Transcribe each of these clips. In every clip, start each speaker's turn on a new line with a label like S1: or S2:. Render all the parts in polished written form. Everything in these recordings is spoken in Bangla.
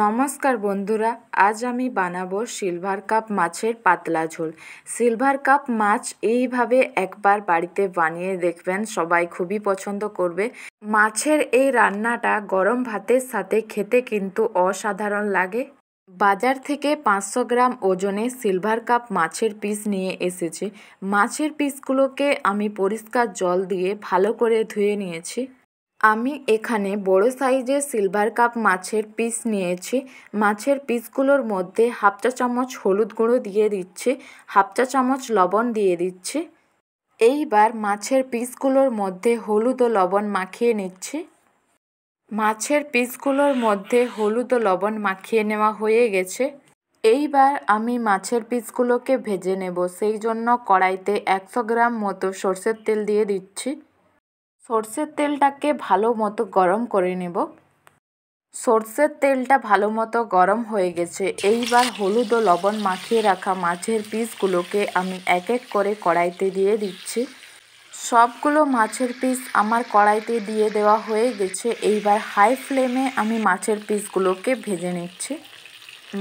S1: নমস্কার বন্ধুরা, আজ আমি বানাবো সিলভার কাপ মাছের পাতলা ঝোল। সিলভার কাপ মাছ এইভাবে একবার বাড়িতে বানিয়ে দেখবেন, সবাই খুবই পছন্দ করবে। মাছের এই রান্নাটা গরম ভাতের সাথে খেতে কিন্তু অসাধারণ লাগে। বাজার থেকে 500 গ্রাম ওজনে সিলভার কাপ মাছের পিস নিয়ে এসেছি। মাছের পিসগুলোকে আমি পরিষ্কার জল দিয়ে ভালো করে ধুয়ে নিয়েছি। আমি এখানে বড় সাইজের সিলভার কাপ মাছের পিস নিয়েছি। মাছের পিসগুলোর মধ্যে হাফ চা চামচ হলুদ গুঁড়ো দিয়ে দিচ্ছি, হাফ চা চামচ লবণ দিয়ে দিচ্ছি। এইবার মাছের পিসগুলোর মধ্যে হলুদ ও লবণ মাখিয়ে নিচ্ছি। মাছের পিসগুলোর মধ্যে হলুদ ও লবণ মাখিয়ে নেওয়া হয়ে গেছে। এইবার আমি মাছের পিসগুলোকে ভেজে নেব, সেই জন্য কড়াইতে 100 গ্রাম মতো সরষের তেল দিয়ে দিচ্ছি। সরষের তেলটাকে ভালো মতো গরম করে নেব। সরষের তেলটা ভালো মতো গরম হয়ে গেছে। এইবার হলুদ ও লবণ মাখিয়ে রাখা মাছের পিসগুলোকে আমি এক এক করে কড়াইতে দিয়ে দিচ্ছি। সবগুলো মাছের পিস আমার কড়াইতে দিয়ে দেওয়া হয়ে গেছে। এইবার হাই ফ্লেমে আমি মাছের পিসগুলোকে ভেজে নিচ্ছি।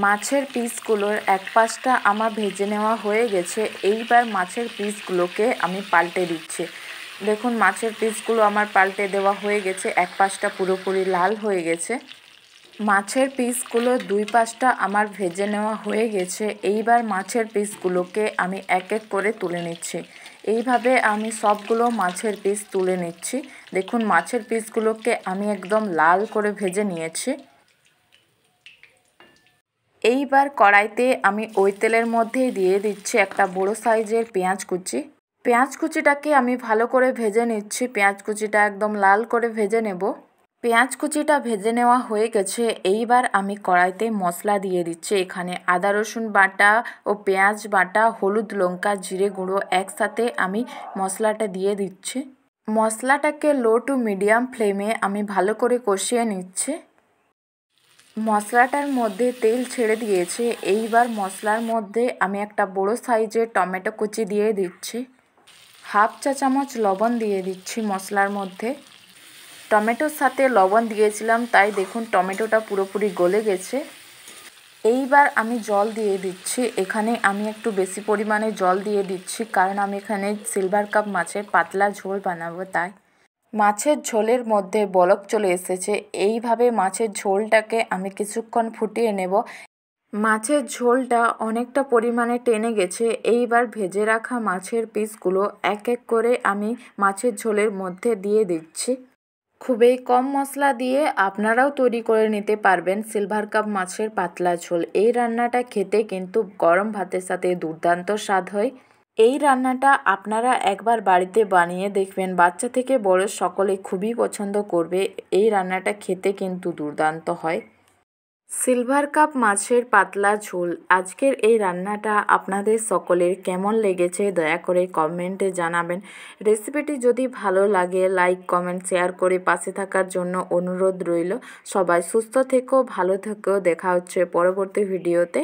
S1: মাছের পিসগুলোর এক পাশটা আমার ভেজে নেওয়া হয়ে গেছে। এইবার মাছের পিসগুলোকে আমি পাল্টে দিচ্ছি। দেখুন, মাছের পিসগুলো আমার পাল্টে দেওয়া হয়ে গেছে, এক পাশটা পুরোপুরি লাল হয়ে গেছে। মাছের পিসগুলো দুই পাশটা আমার ভেজে নেওয়া হয়ে গেছে। এইবার মাছের পিসগুলোকে আমি এক এক করে তুলে নিচ্ছি। এইভাবে আমি সবগুলো মাছের পিস তুলে নিচ্ছি। দেখুন, মাছের পিসগুলোকে আমি একদম লাল করে ভেজে নিয়েছি। এইবার কড়াইতে আমি ওই তেলের মধ্যেই দিয়ে দিচ্ছি একটা বড় সাইজের পেঁয়াজ কুচি। পেঁয়াজ কুচিটাকে আমি ভালো করে ভেজে নিচ্ছি। পেঁয়াজ কুচিটা একদম লাল করে ভেজে নেব। পেঁয়াজ কুচিটা ভেজে নেওয়া হয়ে গেছে। এইবার আমি কড়াইতে মশলা দিয়ে দিচ্ছি। এখানে আদা রসুন বাটা ও পেঁয়াজ বাটা, হলুদ লঙ্কা জিরে গুঁড়ো একসাথে আমি মশলাটা দিয়ে দিচ্ছি। মশলাটাকে লো টু মিডিয়াম ফ্লেমে আমি ভালো করে কষিয়ে নিচ্ছি। মশলাটার মধ্যে তেল ছেড়ে দিয়েছে। এইবার মশলার মধ্যে আমি একটা বড় সাইজের টমেটো কুচি দিয়ে দিচ্ছি। হাফ চা চামচ লবণ দিয়ে দিচ্ছি মশলার মধ্যে। টমেটোর সাথে লবণ দিয়েছিলাম, তাই দেখুন টমেটোটা পুরোপুরি গলে গেছে। এইবার আমি জল দিয়ে দিচ্ছি। এখানে আমি একটু বেশি পরিমাণে জল দিয়ে দিচ্ছি, কারণ আমি এখানে সিলভার কাপ মাছের পাতলা ঝোল বানাবো তাই। মাছের ঝোলের মধ্যে বলক চলে এসেছে। এইভাবে মাছের ঝোলটাকে আমি কিছুক্ষণ ফুটিয়ে নেব। মাছের ঝোলটা অনেকটা পরিমাণে টেনে গেছে। এইবার ভেজে রাখা মাছের পিসগুলো এক এক করে আমি মাছের ঝোলের মধ্যে দিয়ে দিচ্ছি। খুবই কম মশলা দিয়ে আপনারাও তৈরি করে নিতে পারবেন সিলভার কাপ মাছের পাতলা ঝোল। এই রান্নাটা খেতে কিন্তু গরম ভাতের সাথে দুর্দান্ত স্বাদ হয়। এই রান্নাটা আপনারা একবার বাড়িতে বানিয়ে দেখবেন, বাচ্চা থেকে বড় সকলে খুবই পছন্দ করবে। এই রান্নাটা খেতে কিন্তু দুর্দান্ত হয়। সিলভার কাপ মাছের পাতলা ঝোল, আজকের এই রান্নাটা আপনাদের সকলের কেমন লেগেছে দয়া করে কমেন্টে জানাবেন। রেসিপিটি যদি ভালো লাগে লাইক কমেন্ট শেয়ার করে পাশে থাকার জন্য অনুরোধ রইল। সবাই সুস্থ থেকো, ভালো থেকো। দেখা হচ্ছে পরবর্তী ভিডিওতে।